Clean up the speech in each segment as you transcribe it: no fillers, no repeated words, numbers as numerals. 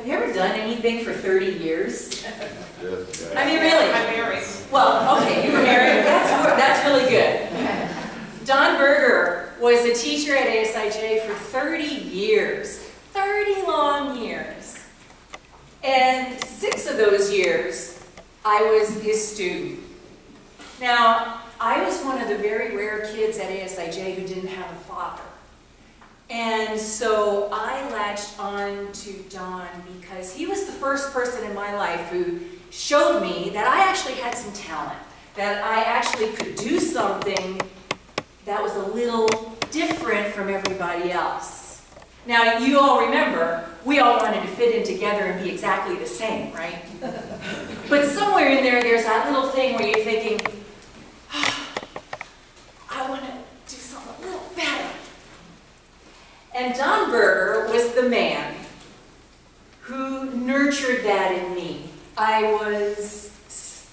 Have you ever done anything for 30 years? Yes. I mean, really? I'm married. Well, okay, you were married. That's really good. Don Berger was a teacher at ASIJ for 30 years. 30 long years. And 6 of those years, I was his student. Now, I was one of the very rare kids at ASIJ who didn't have a father. And so I latched on to Don because he was the first person in my life who showed me that I actually had some talent, that I actually could do something that was a little different from everybody else. Now, you all remember, we all wanted to fit in together and be exactly the same, right? But somewhere in there, there's that little thing where you're thinking, oh, I want to do something a little better. And Don Berger was the man who nurtured that in me. I was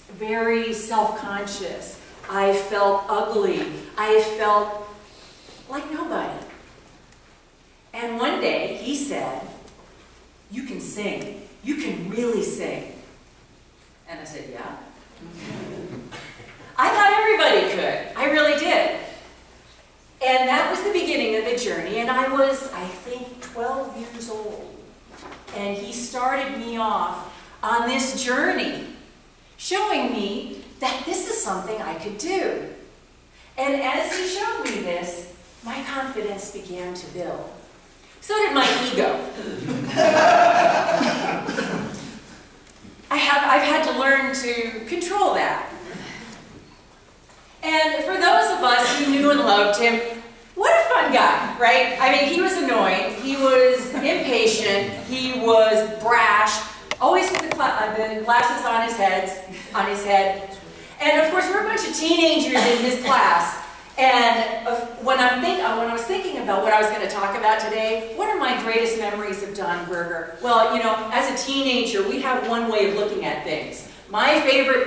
very self-conscious. I felt ugly. I felt like nobody. And one day he said, "You can sing. You can really sing." And I said, "Yeah." I thought everybody could. I really did. And that was the beginning of the journey, and I was, I think, 12 years old. And he started me off on this journey, showing me that this is something I could do. And as he showed me this, my confidence began to build. So did my ego. I've had to learn to control that. And for those of us who knew and loved him, what a fun guy, right? I mean, he was annoying, he was impatient, he was brash, always with the glasses on his head. And of course, we're a bunch of teenagers in his class. And when I was thinking about what I was going to talk about today, what are my greatest memories of Don Berger? Well, you know, as a teenager, we have one way of looking at things. My favorite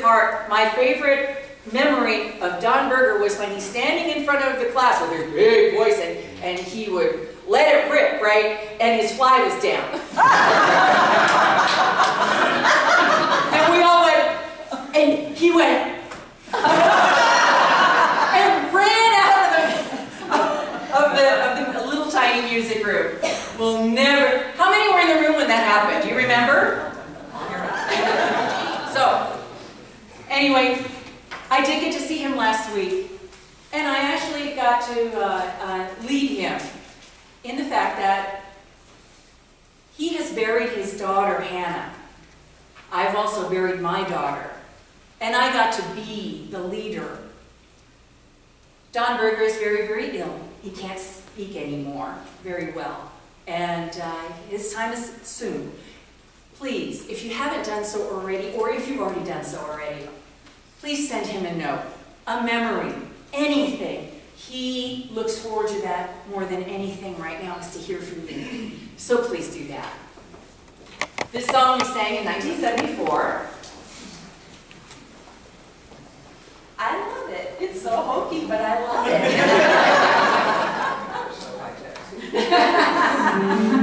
memory of Don Berger was when he's standing in front of the class with his big voice and he would let it rip, right? And his fly was down. And we all went, and he went, and ran out of the little tiny music room. We'll never, how many were in the room when that happened? Do you remember? So, anyway, I did get to see him last week, and I actually got to lead him in the fact that he has buried his daughter, Hannah. I've also buried my daughter, and I got to be the leader. Don Berger is very, very ill. He can't speak anymore very well, and his time is soon. Please, if you haven't done so already, or if you've already done so already, please send him a note, a memory, anything. He looks forward to that more than anything right now is to hear from you. So please do that. This song we sang in 1974. I love it. It's so hokey, but I love it.